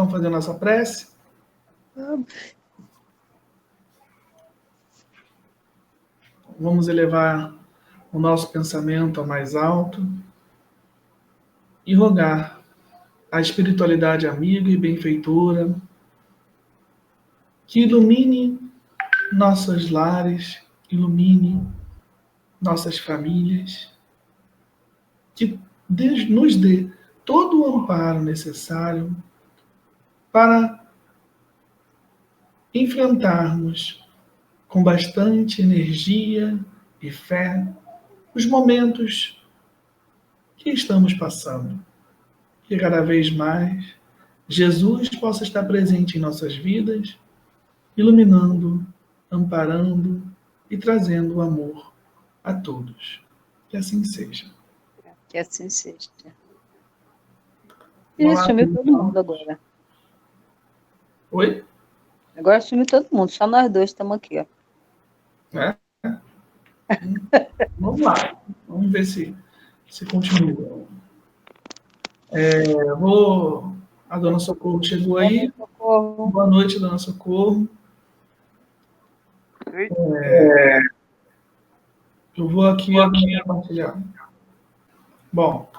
então fazer a nossa prece? Vamos elevar o nosso pensamento ao mais alto e rogar a espiritualidade amiga e benfeitora que ilumine nossos lares, ilumine nossas famílias, que nos dê todo o amparo necessário para enfrentarmos com bastante energia e fé os momentos que estamos passando. Que cada vez mais Jesus possa estar presente em nossas vidas, iluminando, amparando e trazendo o amor a todos. Que assim seja. Que assim seja. E sumiu todo mundo agora. Oi? Agora sumiu todo mundo, só nós dois estamos aqui, ó. É? Vamos lá. Vamos ver se continua. A Dona Socorro chegou aí. Socorro. Boa noite, Dona Socorro. Eu vou aqui compartilhar. Bom,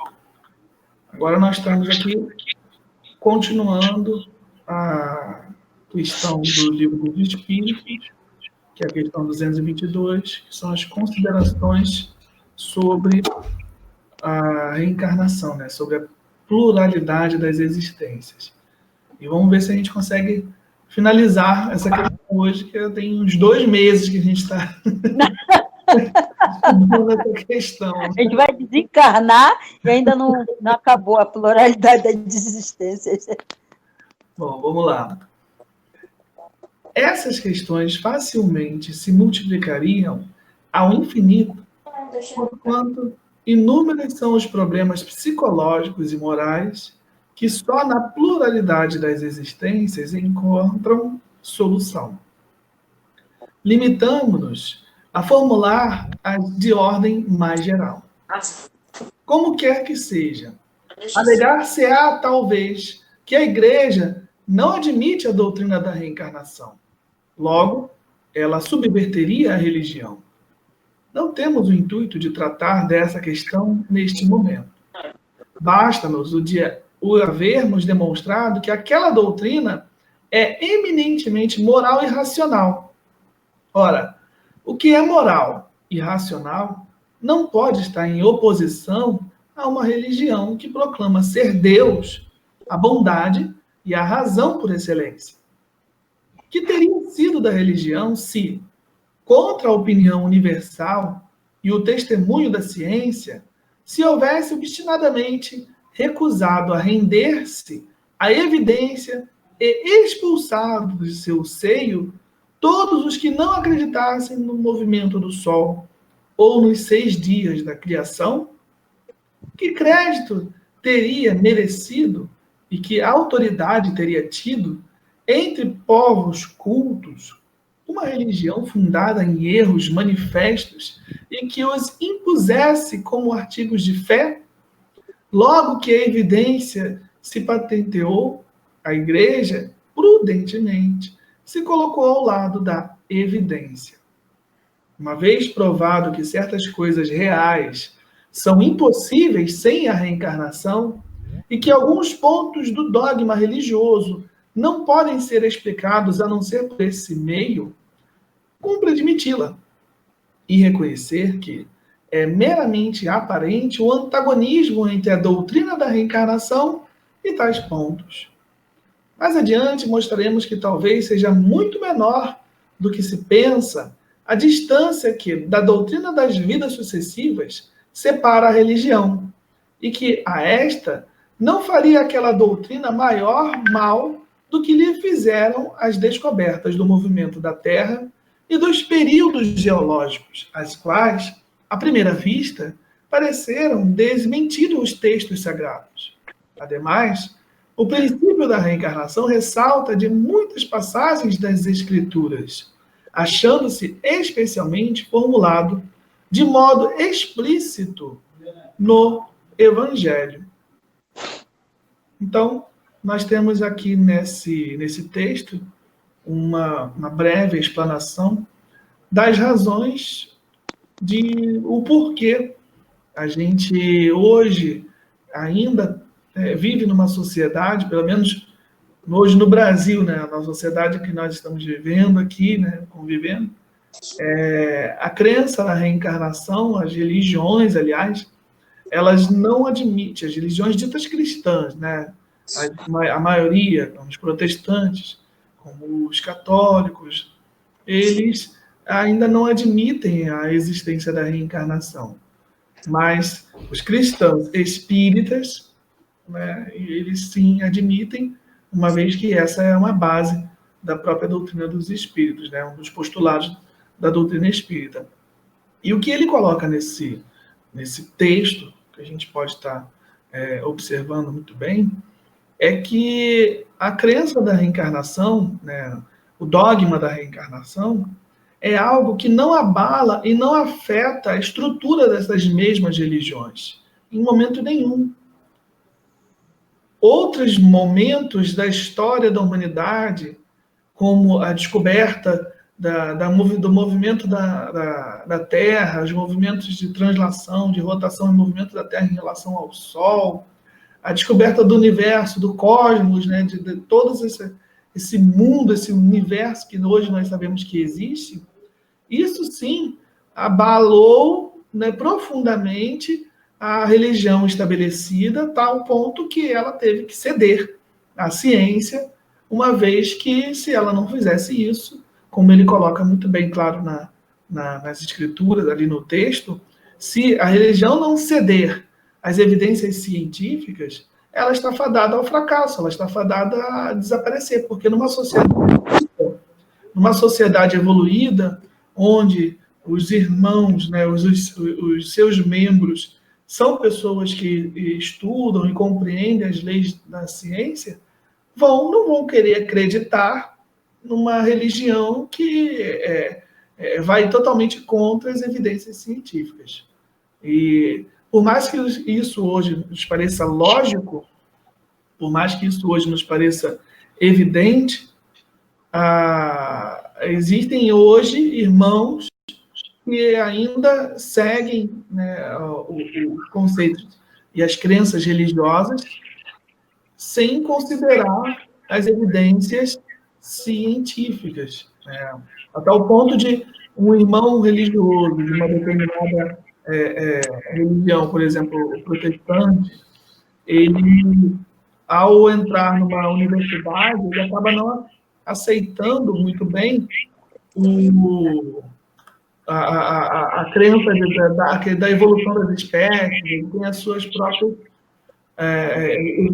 agora nós estamos aqui continuando a questão do Livro dos Espíritos, que é a questão 222, que são as considerações sobre a reencarnação, né? Sobre a pluralidade das existências. E vamos ver se a gente consegue finalizar essa questão hoje, que tem uns 2 meses que a gente está estudando essa questão. A gente vai desencarnar e ainda não acabou a pluralidade das existências. Bom, vamos lá. Essas questões facilmente se multiplicariam ao infinito, porquanto inúmeros são os problemas psicológicos e morais que só na pluralidade das existências encontram solução. Limitamos-nos a formular as de ordem mais geral. Como quer que seja, alegar-se-á, talvez, que a Igreja não admite a doutrina da reencarnação. Logo, ela subverteria a religião. Não temos o intuito de tratar dessa questão neste momento. Basta-nos o havermos demonstrado que aquela doutrina é eminentemente moral e racional. Ora, o que é moral e racional não pode estar em oposição a uma religião que proclama ser Deus, a bondade e a razão por excelência. Que teria sido da religião se, contra a opinião universal e o testemunho da ciência, se houvesse obstinadamente recusado a render-se à evidência e expulsado de seu seio todos os que não acreditassem no movimento do Sol ou nos 6 dias da criação? Que crédito teria merecido e que autoridade teria tido entre povos cultos uma religião fundada em erros manifestos e que os impusesse como artigos de fé? Logo que a evidência se patenteou, a Igreja, prudentemente, se colocou ao lado da evidência. Uma vez provado que certas coisas reais são impossíveis sem a reencarnação e que alguns pontos do dogma religioso não podem ser explicados a não ser por esse meio, cumpre admiti-la e reconhecer que é meramente aparente o antagonismo entre a doutrina da reencarnação e tais pontos. Mais adiante mostraremos que talvez seja muito menor do que se pensa a distância que, da doutrina das vidas sucessivas, separa a religião, e que a esta não faria aquela doutrina maior mal do que lhe fizeram as descobertas do movimento da Terra e dos períodos geológicos, as quais, à primeira vista, pareceram desmentir os textos sagrados. Ademais, o princípio da reencarnação ressalta de muitas passagens das Escrituras, achando-se especialmente formulado de modo explícito no Evangelho. Então, nós temos aqui nesse texto uma breve explanação das razões de o porquê a gente hoje ainda vive numa sociedade, pelo menos hoje no Brasil, né, na sociedade que nós estamos vivendo aqui, né, convivendo, a crença na reencarnação, as religiões, aliás, elas não admitem, as religiões ditas cristãs, né, a maioria, os protestantes, como os católicos, eles ainda não admitem a existência da reencarnação. Mas os cristãos espíritas, né, eles sim admitem, uma vez que essa é uma base da própria doutrina dos espíritos, né, um dos postulados da doutrina espírita. E o que ele coloca nesse texto, que a gente pode estar observando muito bem, é que a crença da reencarnação, né, o dogma da reencarnação, é algo que não abala e não afeta a estrutura dessas mesmas religiões, em momento nenhum. Outros momentos da história da humanidade, como a descoberta do movimento da Terra, os movimentos de translação, de rotação e movimento da Terra em relação ao Sol, a descoberta do universo, do cosmos, né, de todo esse mundo, esse universo que hoje nós sabemos que existe, isso sim abalou, né, profundamente a religião estabelecida, a tal ponto que ela teve que ceder à ciência, uma vez que, se ela não fizesse isso, como ele coloca muito bem claro nas escrituras, ali no texto, se a religião não ceder às evidências científicas, ela está fadada ao fracasso, ela está fadada a desaparecer, porque numa sociedade evoluída, onde os irmãos, né, os seus membros, são pessoas que estudam e compreendem as leis da ciência, não vão querer acreditar numa religião que vai totalmente contra as evidências científicas. E por mais que isso hoje nos pareça lógico, por mais que isso hoje nos pareça evidente, existem hoje irmãos que ainda seguem, né, os conceitos e as crenças religiosas sem considerar as evidências científicas, né? Até o ponto de um irmão religioso de uma determinada religião, por exemplo, o protestante, ele, ao entrar numa universidade, ele acaba não aceitando muito bem a crença da evolução das espécies, ele tem as suas próprias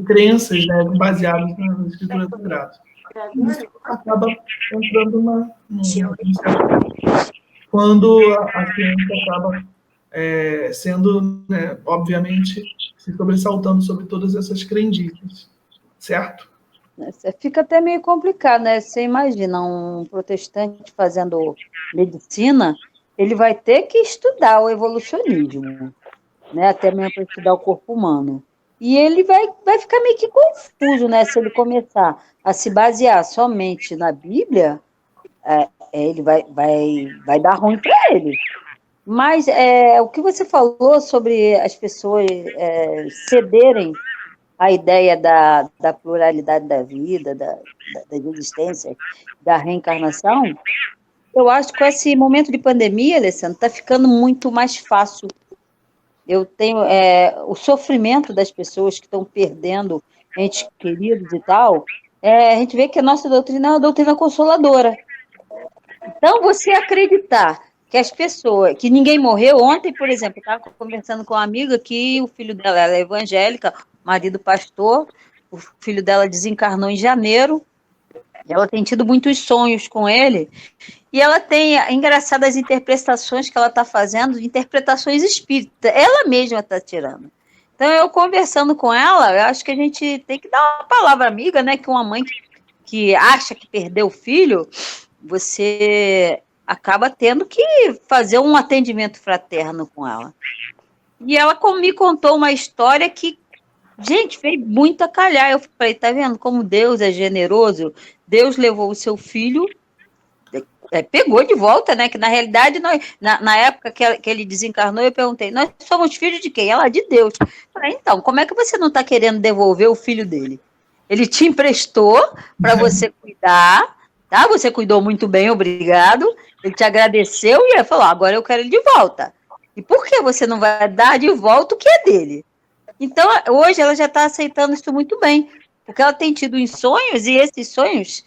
crenças, né, baseadas nas escrituras sagradas. Isso acaba entrando quando a ciência acaba sendo, né, obviamente, se sobressaltando sobre todas essas crendices, certo? Fica até meio complicado, né? Você imagina um protestante fazendo medicina, ele vai ter que estudar o evolucionismo, né? Até mesmo para estudar o corpo humano. E ele vai ficar meio que confuso, né? Se ele começar a se basear somente na Bíblia, ele vai dar ruim para ele. Mas o que você falou sobre as pessoas cederem à ideia da pluralidade da vida, da existência, da reencarnação, eu acho que com esse momento de pandemia, Alessandro, está ficando muito mais fácil. Eu tenho o sofrimento das pessoas que estão perdendo entes queridos e tal, a gente vê que a nossa doutrina é uma doutrina consoladora. Então, você acreditar que as pessoas, que ninguém morreu ontem, por exemplo, eu estava conversando com uma amiga que o filho dela, ela é evangélica, marido pastor, o filho dela desencarnou em janeiro, ela tem tido muitos sonhos com ele, e ela tem engraçadas interpretações que ela está fazendo, interpretações espíritas, ela mesma está tirando. Então, eu conversando com ela, eu acho que a gente tem que dar uma palavra amiga, né, que uma mãe que acha que perdeu o filho, você acaba tendo que fazer um atendimento fraterno com ela. E ela me contou uma história que Gente, veio muito a calhar. Eu falei, tá vendo como Deus é generoso? Deus levou o seu filho, pegou de volta, né? Que na realidade, na época que ele desencarnou, eu perguntei, nós somos filhos de quem? Ela, de Deus. Eu falei, então, como é que você não está querendo devolver o filho dele? Ele te emprestou para você cuidar, tá? Você cuidou muito bem, obrigado. Ele te agradeceu e ele falou, agora eu quero ele de volta. E por que você não vai dar de volta o que é dele? Então, hoje ela já está aceitando isso muito bem, porque ela tem tido uns sonhos, e esses sonhos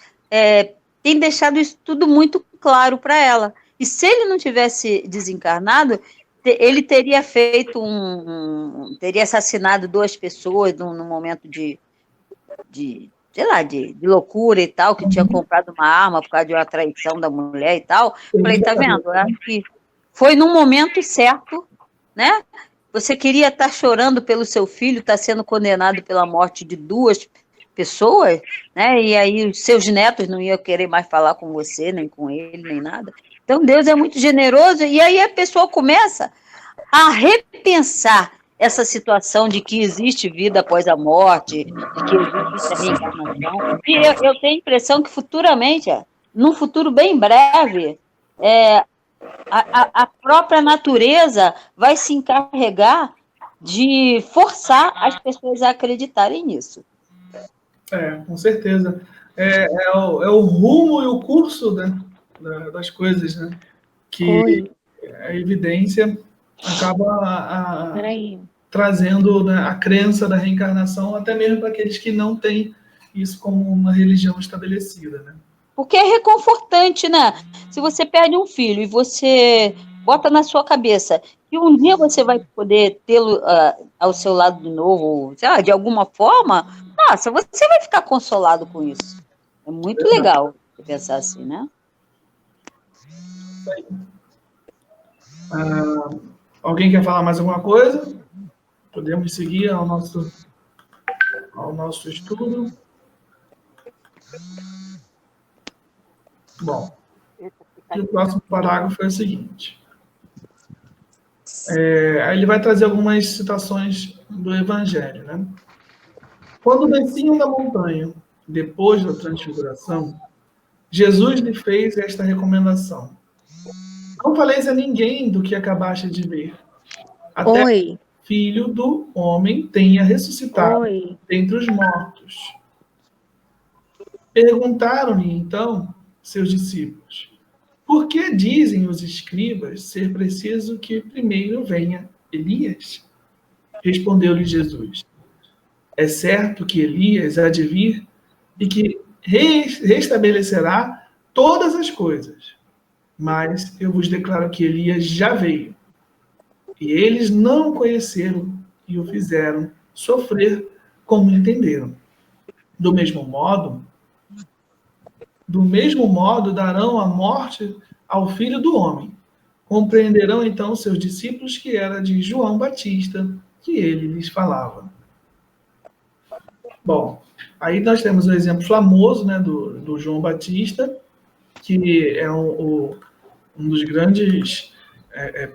têm deixado isso tudo muito claro para ela. E se ele não tivesse desencarnado, ele teria feito teria assassinado 2 pessoas num momento sei lá, de loucura e tal, que tinha comprado uma arma por causa de uma traição da mulher e tal. Falei, tá vendo? Eu acho que foi num momento certo, né? Você queria estar chorando pelo seu filho, estar sendo condenado pela morte de 2 pessoas, né? E aí os seus netos não iam querer mais falar com você, nem com ele, nem nada. Então Deus é muito generoso, e aí a pessoa começa a repensar essa situação de que existe vida após a morte, de que existe a reencarnação. E eu tenho a impressão que futuramente, num futuro bem breve, a própria natureza vai se encarregar de forçar as pessoas a acreditarem nisso. Com certeza. É o rumo e o curso, né, das coisas, né? Que a evidência acaba trazendo, né, a crença da reencarnação, até mesmo para aqueles que não têm isso como uma religião estabelecida, né? Porque é reconfortante, né? Se você perde um filho e você bota na sua cabeça que um dia você vai poder tê-lo ao seu lado de novo, sei lá, de alguma forma, nossa, você vai ficar consolado com isso. É muito legal pensar assim, né? Alguém quer falar mais alguma coisa? Podemos seguir ao nosso estudo. Bom, e o próximo parágrafo é o seguinte. Aí ele vai trazer algumas citações do Evangelho, né? Quando desciam da montanha, depois da transfiguração, Jesus lhe fez esta recomendação: não faleis a ninguém do que acabaste de ver, até que o Filho do Homem tenha ressuscitado dentre os mortos. Perguntaram-lhe, então, seus discípulos: por que dizem os escribas ser preciso que primeiro venha Elias? Respondeu-lhe Jesus: é certo que Elias há de vir e que restabelecerá todas as coisas. Mas eu vos declaro que Elias já veio, e eles não o conheceram e o fizeram sofrer como entenderam. Do mesmo modo darão a morte ao Filho do Homem. Compreenderão então seus discípulos que era de João Batista que ele lhes falava. Bom, aí nós temos o exemplo famoso, né, do João Batista, que é um dos grandes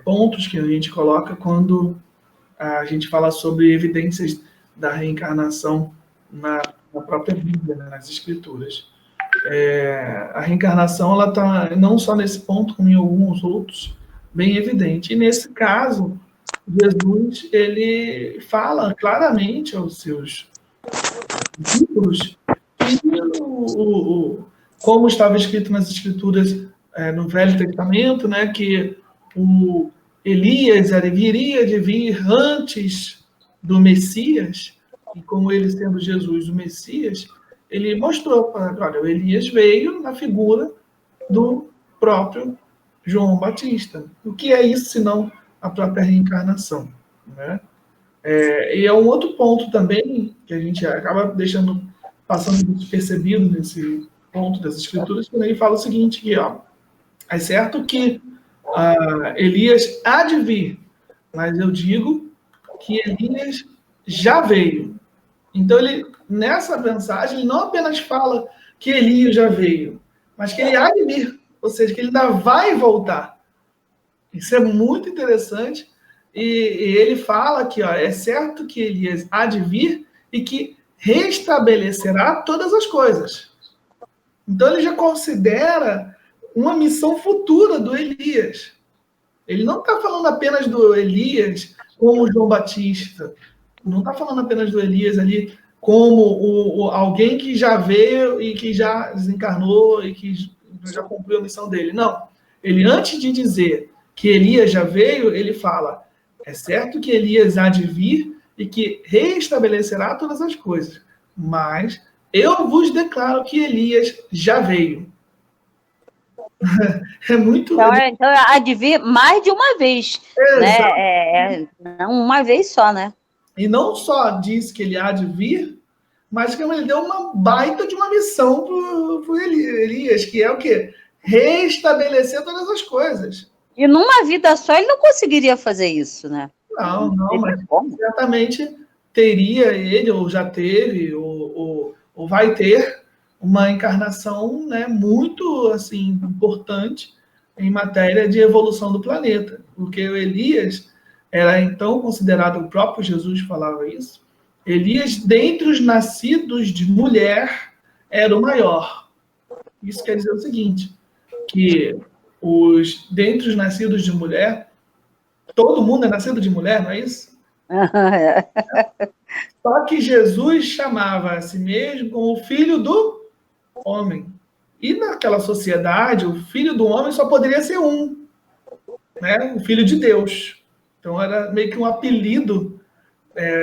pontos que a gente coloca quando a gente fala sobre evidências da reencarnação na própria Bíblia, né, nas Escrituras. A reencarnação ela está não só nesse ponto, como em alguns outros, bem evidente. E nesse caso, Jesus ele fala claramente aos seus discípulos que como estava escrito nas Escrituras no Velho Testamento, né, que o Elias viria de vir antes do Messias, e como ele sendo Jesus o Messias, ele mostrou, olha, o Elias veio na figura do próprio João Batista. O que é isso, senão a própria reencarnação, né? E é um outro ponto também, que a gente acaba passando despercebido nesse ponto das Escrituras, quando ele fala o seguinte, que, é certo que Elias há de vir, mas eu digo que Elias já veio. Então, nessa mensagem, ele não apenas fala que Elias já veio, mas que ele há de vir, ou seja, que ele ainda vai voltar. Isso é muito interessante. E ele fala que é certo que Elias há de vir e que restabelecerá todas as coisas. Então ele já considera uma missão futura do Elias. Ele não está falando apenas do Elias como João Batista. Não está falando apenas do Elias ali como alguém que já veio e que já desencarnou e que já cumpriu a missão dele. Não. Ele, antes de dizer que Elias já veio, ele fala, é certo que Elias há de vir e que restabelecerá todas as coisas, mas eu vos declaro que Elias já veio. É muito... Então há de vir mais de uma vez, né? Não uma vez só, né? E não só diz que ele há de vir, mas que ele deu uma baita de uma missão para o Elias, que é o quê? Restabelecer todas as coisas. E numa vida só ele não conseguiria fazer isso, né? Não, mas certamente teria ele, ou já teve, ou vai ter uma encarnação, né, muito assim, importante em matéria de evolução do planeta. Porque o Elias era então considerado, o próprio Jesus falava isso, Elias, dentre os nascidos de mulher, era o maior. Isso quer dizer o seguinte, que dentre os nascidos de mulher, todo mundo é nascido de mulher, não é isso? Só que Jesus chamava a si mesmo como o filho do homem. E naquela sociedade, o filho do homem só poderia ser um, né? O filho de Deus. Então era meio que um apelido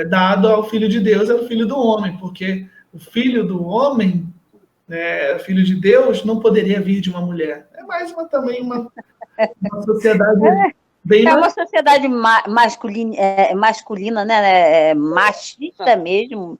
dado ao filho de Deus, era o filho do homem, porque o filho do homem, filho de Deus, não poderia vir de uma mulher. É mais também uma sociedade bem... É uma sociedade masculina, né? Machista mesmo.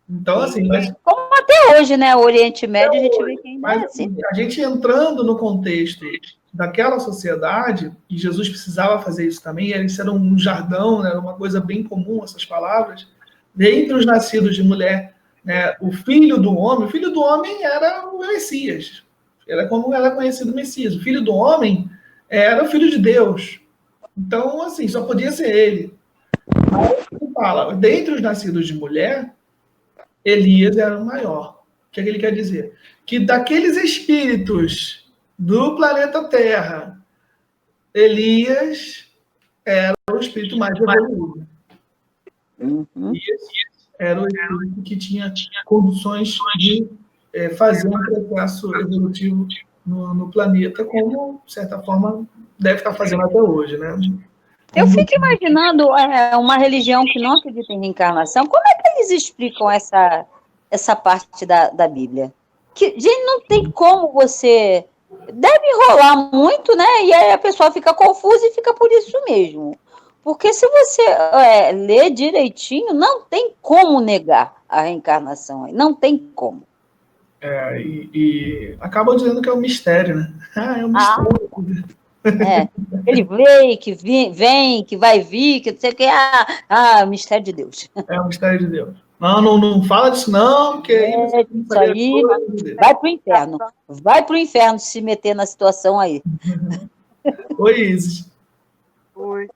Então, assim... Como até hoje, né? O Oriente Médio, a gente vê que ainda é assim. A gente entrando no contexto daquela sociedade, e Jesus precisava fazer isso também, isso era um jargão, era uma coisa bem comum, essas palavras, dentre os nascidos de mulher, né, o filho do homem era o Messias, era como era conhecido o Messias, o filho do homem era o filho de Deus, então, assim, só podia ser ele. Mas, ele fala, dentre os nascidos de mulher, Elias era o maior. O que ele quer dizer? Que daqueles espíritos do planeta Terra, Elias era o espírito mais evoluído. Elias era o espírito que tinha condições de fazer um processo evolutivo no planeta, como, de certa forma, deve estar fazendo até hoje, né? Eu fico imaginando uma religião que não acredita em reencarnação, como é que eles explicam essa parte da Bíblia? Que, gente, não tem como você... Deve enrolar muito, né? E aí a pessoa fica confusa e fica por isso mesmo. Porque se você ler direitinho, não tem como negar a reencarnação. Não tem como. E acabam dizendo que é um mistério, né? É um mistério. Ele veio, que vem, que vai vir, que não sei o que. Mistério de Deus. É o mistério de Deus. Não fala disso não, porque isso aí vai pro inferno. Vai pro inferno se meter na situação aí. Oi, Isis. Oi.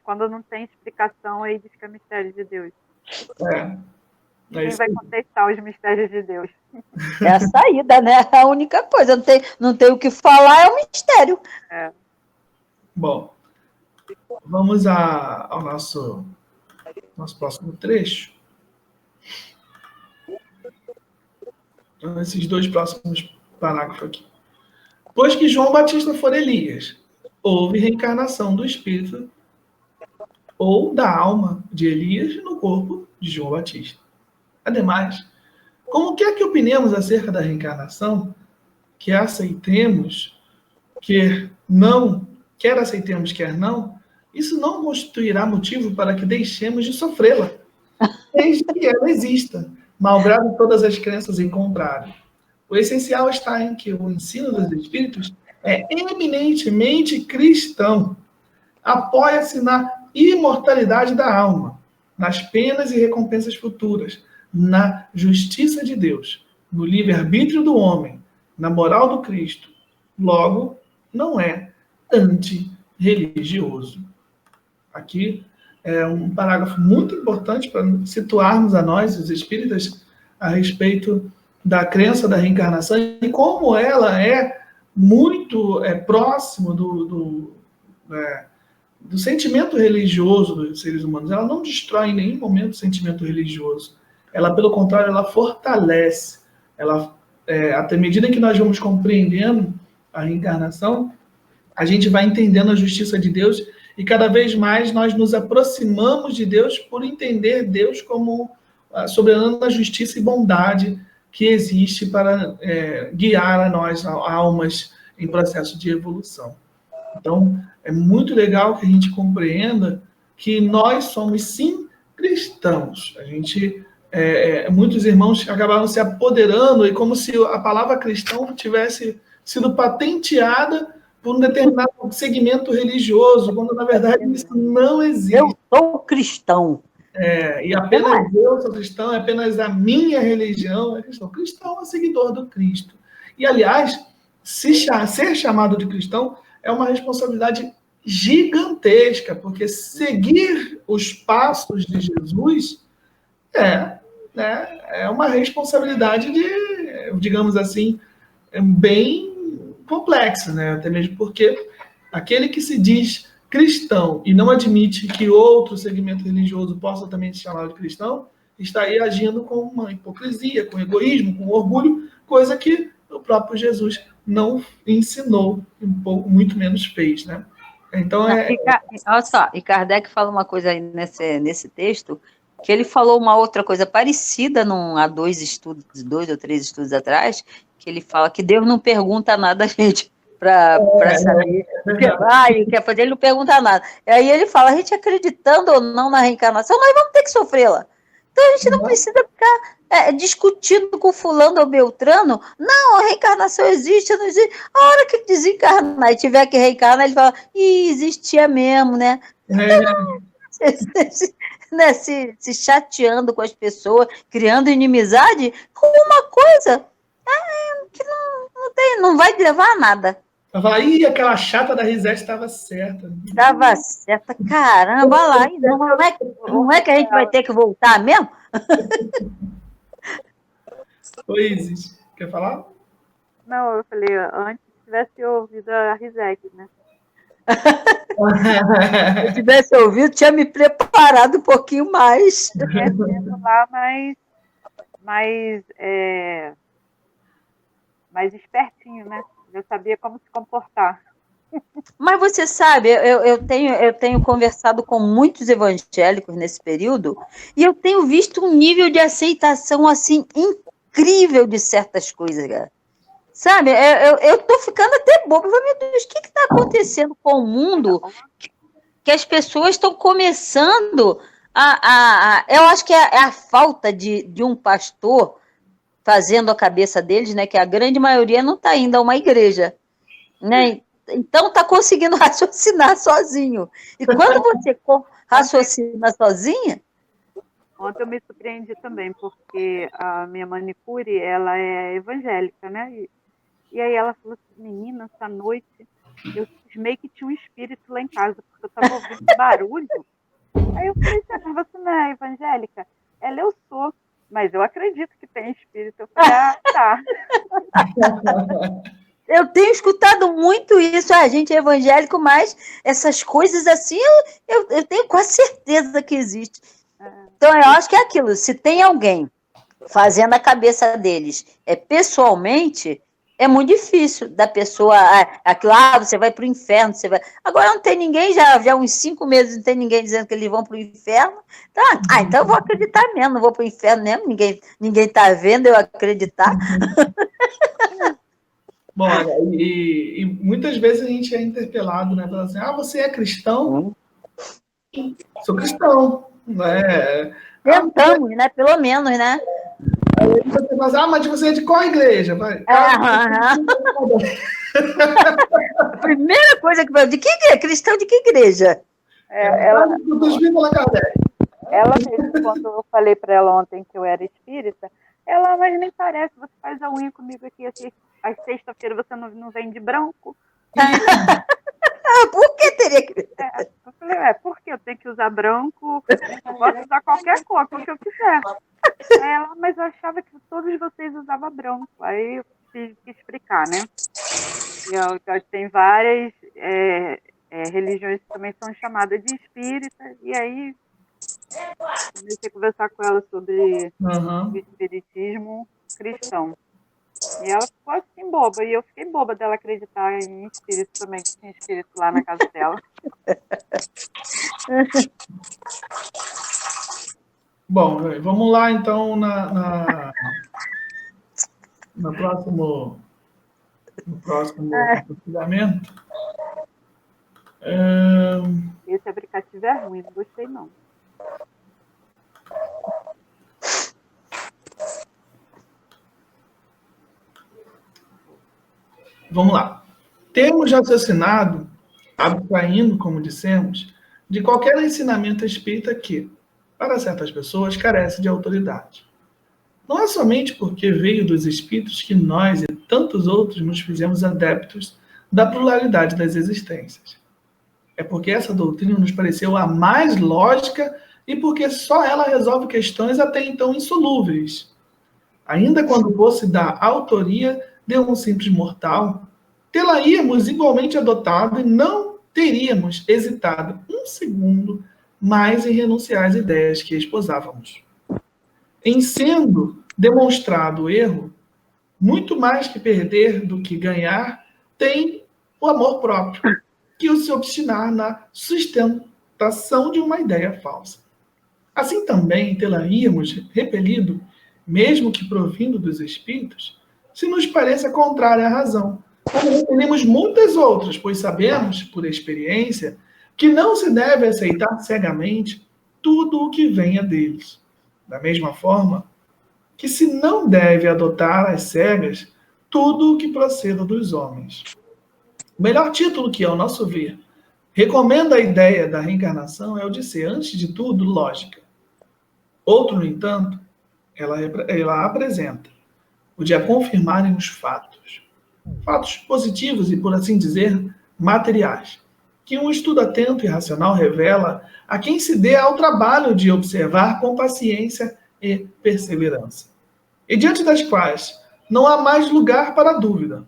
Quando não tem explicação, aí diz que é mistério de Deus. Quem vai contestar os mistérios de Deus? É a saída, né? A única coisa. Não tem o que falar, é um mistério. Bom, vamos ao nosso próximo trecho. Então, esses dois próximos parágrafos aqui. Pois que João Batista for Elias, houve reencarnação do espírito ou da alma de Elias no corpo de João Batista. Ademais, como quer que opinemos acerca da reencarnação, quer aceitemos, quer aceitemos, quer não, isso não constituirá motivo para que deixemos de sofrê-la, desde que ela exista, malgrado todas as crenças em contrário. O essencial está em que o ensino dos espíritos é eminentemente cristão, apoia-se na imortalidade da alma, nas penas e recompensas futuras, na justiça de Deus, no livre-arbítrio do homem, na moral do Cristo. Logo, não é antirreligioso. Aqui é um parágrafo muito importante para situarmos a nós, os espíritas, a respeito da crença da reencarnação e como ela é muito próximo do sentimento religioso dos seres humanos. Ela não destrói em nenhum momento o sentimento religioso. Ela, pelo contrário, ela fortalece. Ela, até medida que nós vamos compreendendo a reencarnação, a gente vai entendendo a justiça de Deus e cada vez mais nós nos aproximamos de Deus por entender Deus como a soberana justiça e bondade que existe para guiar a nós, almas, em processo de evolução. Então, é muito legal que a gente compreenda que nós somos, sim, cristãos. A gente, muitos irmãos acabaram se apoderando, e como se a palavra cristão tivesse sido patenteada por um determinado segmento religioso, quando, na verdade, isso não existe. Eu sou cristão. E apenas eu sou cristão, é apenas a minha religião é cristão. Cristão é seguidor do Cristo. E, aliás, ser chamado de cristão é uma responsabilidade gigantesca, porque seguir os passos de Jesus é uma responsabilidade digamos assim, bem complexa, né? Até mesmo porque aquele que se diz cristão e não admite que outro segmento religioso possa também se chamar de cristão, está aí agindo com uma hipocrisia, com egoísmo, com orgulho, coisa que o próprio Jesus não ensinou, muito menos fez, né? Então olha só, e Kardec fala uma coisa aí nesse texto, que ele falou uma outra coisa parecida há 2 ou 3 estudos atrás, que ele fala que Deus não pergunta nada a gente para saber o que vai, o que quer fazer, ele não pergunta nada. E aí ele fala, a gente acreditando ou não na reencarnação, nós vamos ter que sofrê-la. Então a gente não precisa ficar discutindo com fulano ou beltrano, não, a reencarnação existe, não existe. A hora que desencarnar e tiver que reencarnar, ele fala, existia mesmo, né? Né, se chateando com as pessoas, criando inimizade com uma coisa que não vai levar a nada. Aí aquela chata da Risete estava certa. Estava certa, caramba, olha lá, não é que a gente vai ter que voltar mesmo? Oi, Isis, quer falar? Não, eu falei, antes tivesse ouvido a Risete, né? Se eu tivesse ouvido, tinha me preparado um pouquinho mais. Lá, mais espertinho, né? Eu sabia como se comportar. Mas você sabe, eu tenho conversado com muitos evangélicos nesse período e eu tenho visto um nível de aceitação assim incrível de certas coisas, cara. Sabe, eu tô ficando até boba. Meu Deus, o que está acontecendo com o mundo que as pessoas estão começando eu acho que é a falta de um pastor fazendo a cabeça deles, né, que a grande maioria não está indo a uma igreja, né? Então está conseguindo raciocinar sozinho. E quando você raciocina sozinha... Ontem eu me surpreendi também, porque a minha manicure, ela é evangélica, né? E aí ela falou assim, menina, essa noite eu cismei que tinha um espírito lá em casa, porque eu estava ouvindo barulho. Aí eu falei, você não é evangélica? Ela, eu sou, mas eu acredito que tem espírito. Eu falei, tá. Eu tenho escutado muito isso, a gente é evangélico, mas essas coisas assim, eu tenho quase certeza que existe. Então, eu acho que é aquilo, se tem alguém fazendo a cabeça deles pessoalmente, é muito difícil da pessoa, você vai para o inferno, você vai... Agora não tem ninguém, já há uns 5 meses não tem ninguém dizendo que eles vão para o inferno, então eu vou acreditar mesmo, não vou para o inferno mesmo, ninguém está vendo eu acreditar. Bom, e muitas vezes a gente é interpelado, né, falando assim, você é cristão? Sou cristão, né? Tentamos, né, pelo menos, né? Aí você fala, mas você é de qual igreja? A primeira coisa que eu de que igreja? Cristão de que igreja? Ela mesmo, quando eu falei para ela ontem que eu era espírita, ela, mas nem parece, você faz a unha comigo aqui, às sexta-feira você não vem de branco. Por que teria que... Eu falei, por que quê? Eu tenho que usar branco, eu posso usar qualquer cor, porque eu quiser. Aí ela, mas eu achava que todos vocês usavam branco. Aí eu tive que explicar, né? Então, tem várias religiões que também são chamadas de espíritas, e aí comecei a conversar com ela sobre o espiritismo cristão. E ela ficou assim boba, e eu fiquei boba dela acreditar em espírito também, que tinha espírito lá na casa dela. Bom, vamos lá então no próximo compartilhamento. Esse aplicativo é ruim, não gostei não. Vamos lá. Temos raciocinado, abstraindo, como dissemos, de qualquer ensinamento espírita que, para certas pessoas, carece de autoridade. Não é somente porque veio dos espíritos que nós e tantos outros nos fizemos adeptos da pluralidade das existências. É porque essa doutrina nos pareceu a mais lógica e porque só ela resolve questões até então insolúveis. Ainda quando fosse da autoria de um simples mortal, tê-la-íamos igualmente adotado e não teríamos hesitado um segundo mais em renunciar às ideias que esposávamos. Em sendo demonstrado o erro, muito mais que perder do que ganhar, tem o amor próprio, que o se obstinar na sustentação de uma ideia falsa. Assim também tê-la-íamos repelido, mesmo que provindo dos espíritos, se nos pareça contrária à razão, como repelimos muitas outras, pois sabemos, por experiência, que não se deve aceitar cegamente tudo o que venha deles. Da mesma forma que se não deve adotar às cegas tudo o que proceda dos homens. O melhor título que, ao nosso ver, recomenda a ideia da reencarnação é o de ser, antes de tudo, lógica. Outro, no entanto, ela apresenta o de a confirmarem os fatos. Fatos positivos e, por assim dizer, materiais, que um estudo atento e racional revela a quem se dê ao trabalho de observar com paciência e perseverança, e diante das quais não há mais lugar para dúvida.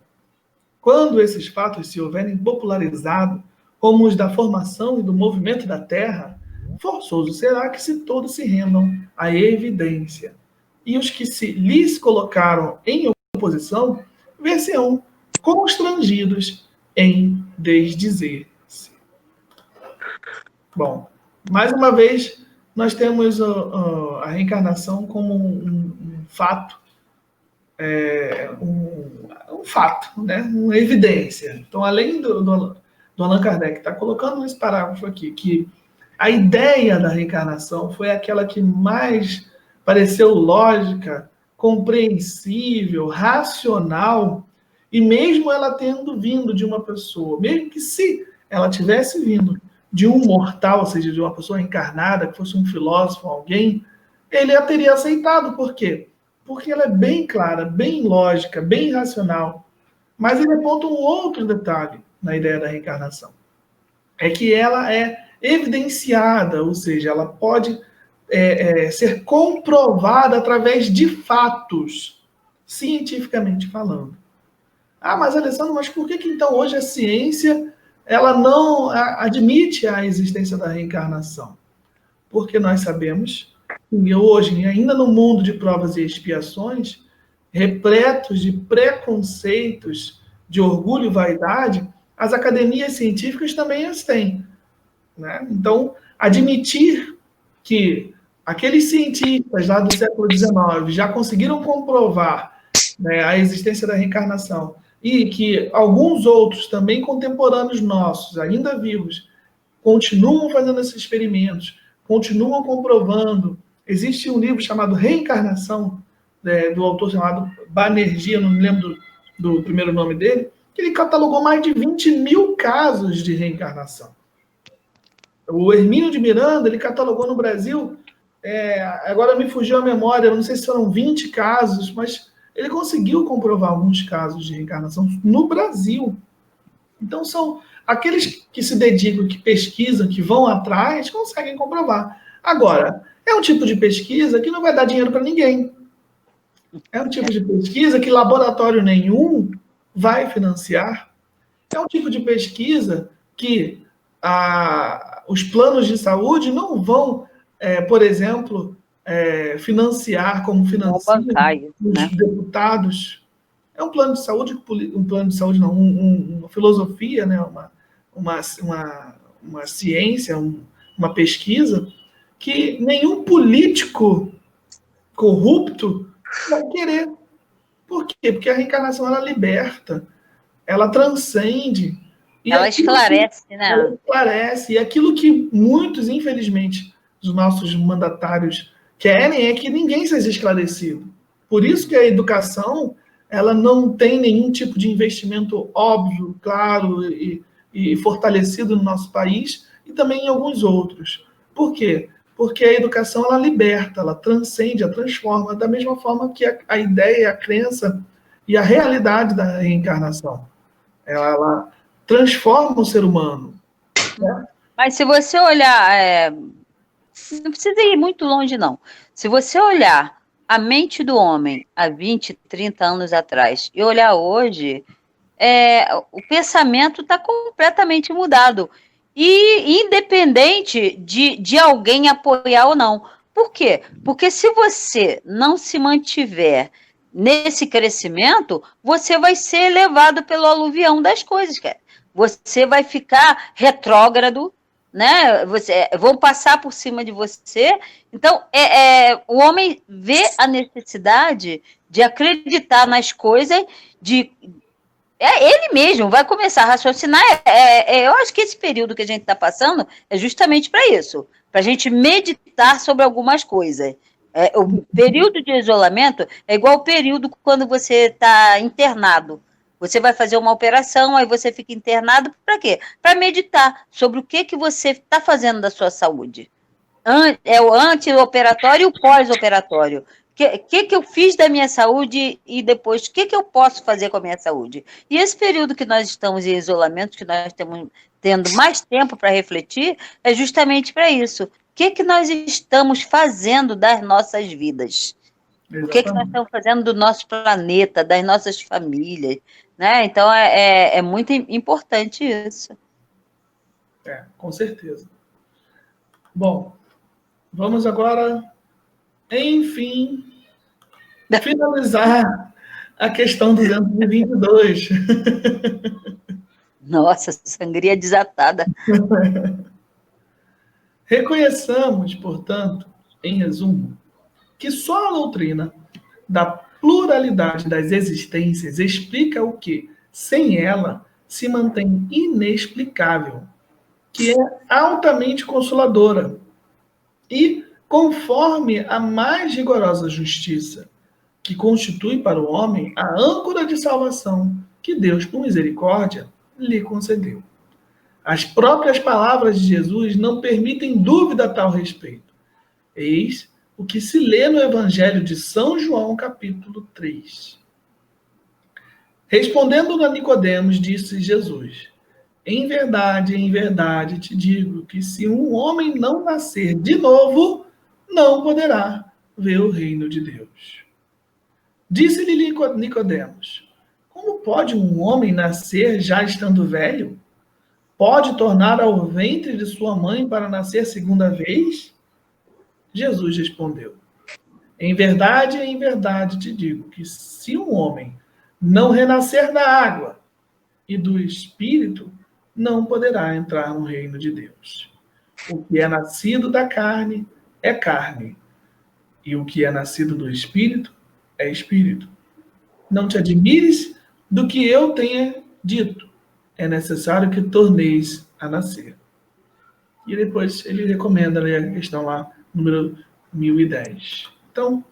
Quando esses fatos se houverem popularizado, como os da formação e do movimento da Terra, forçoso será que se todos se rendam à evidência, e os que se lhes colocaram em oposição ver-se-ão constrangidos em desdizer-se. Bom, mais uma vez, nós temos a reencarnação como um fato, um fato, né? Uma evidência. Então, além do Allan Kardec está colocando nesse parágrafo aqui, que a ideia da reencarnação foi aquela que mais pareceu lógica, compreensível, racional, e mesmo ela tendo vindo de uma pessoa, mesmo que se ela tivesse vindo de um mortal, ou seja, de uma pessoa encarnada, que fosse um filósofo, alguém, ele a teria aceitado. Por quê? Porque ela é bem clara, bem lógica, bem racional. Mas ele aponta um outro detalhe na ideia da reencarnação. É que ela é evidenciada, ou seja, ela pode ser comprovada através de fatos, cientificamente falando. Ah, mas Alessandro, mas por que então hoje a ciência ela não admite a existência da reencarnação? Porque nós sabemos que hoje, ainda no mundo de provas e expiações, repletos de preconceitos, de orgulho e vaidade, as academias científicas também as têm, né? Então, admitir que aqueles cientistas lá do século XIX já conseguiram comprovar, né, a existência da reencarnação, e que alguns outros, também contemporâneos nossos, ainda vivos, continuam fazendo esses experimentos, continuam comprovando. Existe um livro chamado Reencarnação, do autor chamado Banerjee, eu não me lembro do primeiro nome dele, que ele catalogou mais de 20 mil casos de reencarnação. O Hermínio de Miranda, ele catalogou no Brasil, agora me fugiu a memória, eu não sei se foram 20 casos, mas ele conseguiu comprovar alguns casos de reencarnação no Brasil. Então, são aqueles que se dedicam, que pesquisam, que vão atrás, conseguem comprovar. Agora, é um tipo de pesquisa que não vai dar dinheiro para ninguém. É um tipo de pesquisa que laboratório nenhum vai financiar. É um tipo de pesquisa que os planos de saúde não vão, por exemplo, financiar como financiam os deputados. É um plano de saúde, não, uma filosofia, né? uma ciência, uma pesquisa que nenhum político corrupto vai querer. Por quê? Porque a reencarnação, ela liberta, ela transcende. Ela esclarece, né? Ela esclarece. E aquilo que muitos, infelizmente, os nossos mandatários querem é que ninguém seja esclarecido. Por isso que a educação, ela não tem nenhum tipo de investimento óbvio, claro e fortalecido no nosso país e também em alguns outros. Por quê? Porque a educação, ela liberta, ela transcende, ela transforma, da mesma forma que a ideia, a crença e a realidade da reencarnação. Ela transforma o ser humano. Né? Mas se você olhar, não precisa ir muito longe, não. Se você olhar a mente do homem há 20, 30 anos atrás e olhar hoje, o pensamento está completamente mudado. E independente de alguém apoiar ou não. Por quê? Porque se você não se mantiver nesse crescimento, você vai ser levado pelo aluvião das coisas, cara. Você vai ficar retrógrado, né? Vão passar por cima de você. Então, o homem vê a necessidade de acreditar nas coisas, ele mesmo vai começar a raciocinar. Eu acho que esse período que a gente está passando é justamente para isso, para a gente meditar sobre algumas coisas. O período de isolamento é igual o período quando você está internado. Você vai fazer uma operação, aí você fica internado para quê? Para meditar sobre o que você está fazendo da sua saúde. O anti-operatório e o pós-operatório. O que eu fiz da minha saúde e depois o que eu posso fazer com a minha saúde? E esse período que nós estamos em isolamento, que nós estamos tendo mais tempo para refletir, é justamente para isso. O que nós estamos fazendo das nossas vidas? Exatamente. O que nós estamos fazendo do nosso planeta, das nossas famílias? Né? Então, é muito importante isso. Com certeza. Bom, vamos agora, enfim, finalizar a questão 222. Nossa, sangria desatada. Reconheçamos, portanto, em resumo, que só a doutrina da pluralidade das existências explica o que, sem ela, se mantém inexplicável, que é altamente consoladora e conforme a mais rigorosa justiça, que constitui para o homem a âncora de salvação que Deus, por misericórdia, lhe concedeu. As próprias palavras de Jesus não permitem dúvida a tal respeito. Eis o que se lê no Evangelho de São João, capítulo 3. Respondendo a Nicodemos, disse Jesus: em verdade te digo que se um homem não nascer de novo, não poderá ver o reino de Deus. Disse-lhe Nicodemos: como pode um homem nascer já estando velho? Pode tornar ao ventre de sua mãe para nascer segunda vez? Jesus respondeu: em verdade te digo que se um homem não renascer da água e do Espírito, não poderá entrar no reino de Deus. O que é nascido da carne é carne, e o que é nascido do Espírito é Espírito. Não te admires do que eu tenha dito. É necessário que torneis a nascer. E depois ele recomenda a questão lá, número 1010. Então,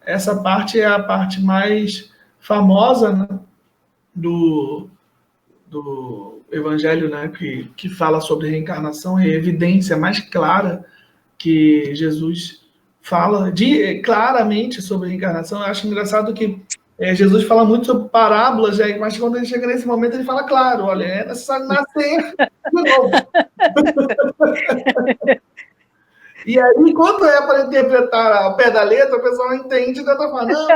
essa parte é a parte mais famosa, né, do Evangelho, né, que fala sobre reencarnação, é a evidência mais clara que Jesus fala claramente sobre reencarnação. Eu acho engraçado que Jesus fala muito sobre parábolas, mas quando ele chega nesse momento, ele fala claro, olha, é necessário nascer de novo. E aí, quando é para interpretar ao pé da letra, o pessoal entende e tenta falar, não.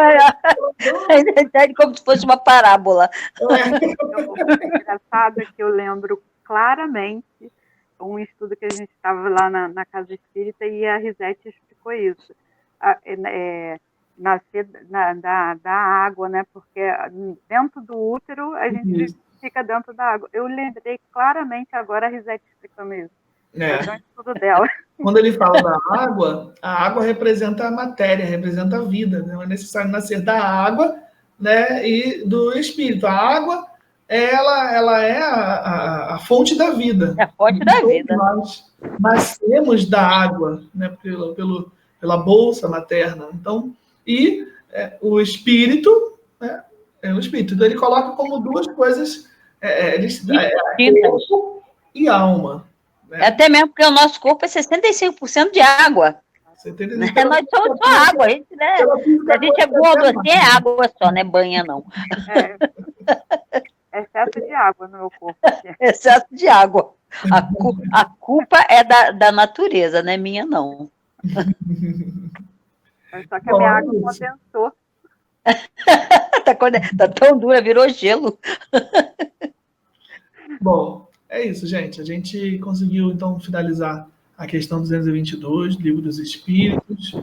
Entende como se fosse uma parábola. É engraçado que eu lembro claramente um estudo que a gente estava lá na Casa Espírita e a Risete explicou isso. Nascer da água, né? Porque dentro do útero a gente fica dentro da água. Eu lembrei claramente agora a Risete explicando isso. É um estudo dela. Quando ele fala da água, a água representa a matéria, representa a vida. Né? É necessário nascer da água, né, e do espírito. A água, ela é a fonte da vida. É a fonte da vida. Nós nascemos da água, né, pela bolsa materna. Então, o espírito, né, é o espírito. Então, ele coloca como duas coisas, corpo e alma. Né? Até mesmo porque o nosso corpo é 65% de água. Né? Nós somos só água, a gente, né? A gente é gordo assim, é água só, não é banha, não. Excesso de água no meu corpo. Excesso de água. A culpa é da natureza, não é minha, não. Só que a minha água condensou. Tá tão dura, virou gelo. Bom, é isso, gente. A gente conseguiu, então, finalizar a questão 222, Livro dos Espíritos.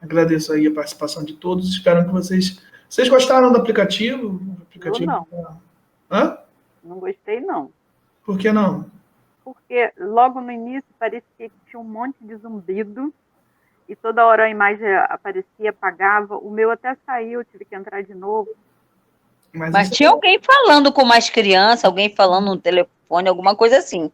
Agradeço aí a participação de todos. Espero que vocês gostaram do aplicativo? Eu não. Hã? Não gostei, não. Por que não? Porque logo no início parecia que tinha um monte de zumbido e toda hora a imagem aparecia, apagava. O meu até saiu, eu tive que entrar de novo. Mas tinha alguém falando com mais criança, alguém falando no telefone, alguma coisa assim.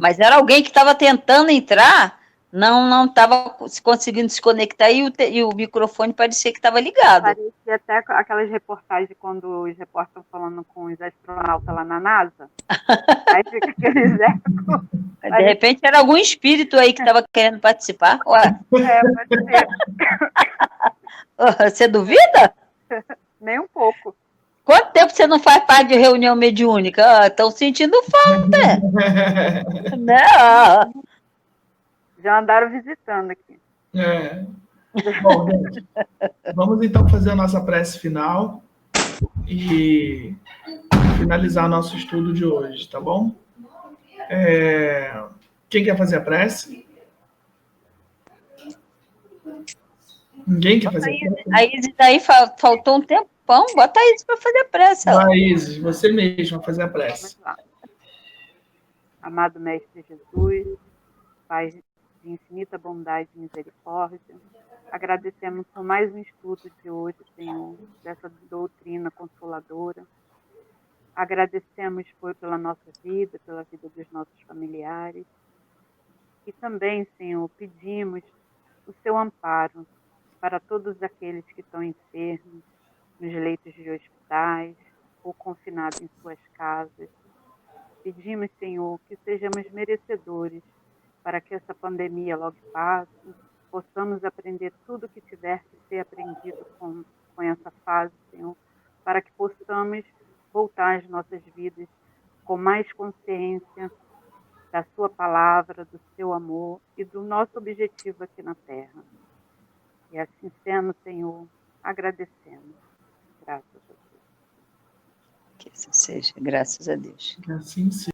Mas era alguém que estava tentando entrar, não estava conseguindo se conectar e o microfone parecia que estava ligado. Parecia até aquelas reportagens quando os repórteres estão falando com os astronautas lá na NASA. Aí fica aqueles ecos. De repente era algum espírito aí que estava querendo participar. Ué. Pode ser. Você duvida? Nem um pouco. Quanto tempo você não faz parte de reunião mediúnica? Estão sentindo falta. Não. Já andaram visitando aqui. Bom, gente, vamos então fazer a nossa prece final e finalizar nosso estudo de hoje, tá bom? Quem quer fazer a prece? Ninguém quer fazer a prece? A Isis, daí faltou um tempão, bota a Isis para fazer a prece. Vai, Isis, você mesma fazer a prece. Amado Mestre Jesus, Pai de infinita bondade e misericórdia, agradecemos por mais um estudo de hoje, Senhor, dessa doutrina consoladora. Agradecemos pela nossa vida, pela vida dos nossos familiares. E também, Senhor, pedimos o seu amparo para todos aqueles que estão enfermos, nos leitos de hospitais ou confinados em suas casas. Pedimos, Senhor, que sejamos merecedores para que essa pandemia logo passe, possamos aprender tudo o que tiver que ser aprendido com essa fase, Senhor, para que possamos voltar às nossas vidas com mais consciência da sua palavra, do seu amor e do nosso objetivo aqui na Terra. E assim sendo, Senhor, agradecemos. Graças a Deus. Que assim seja, graças a Deus. Que assim seja.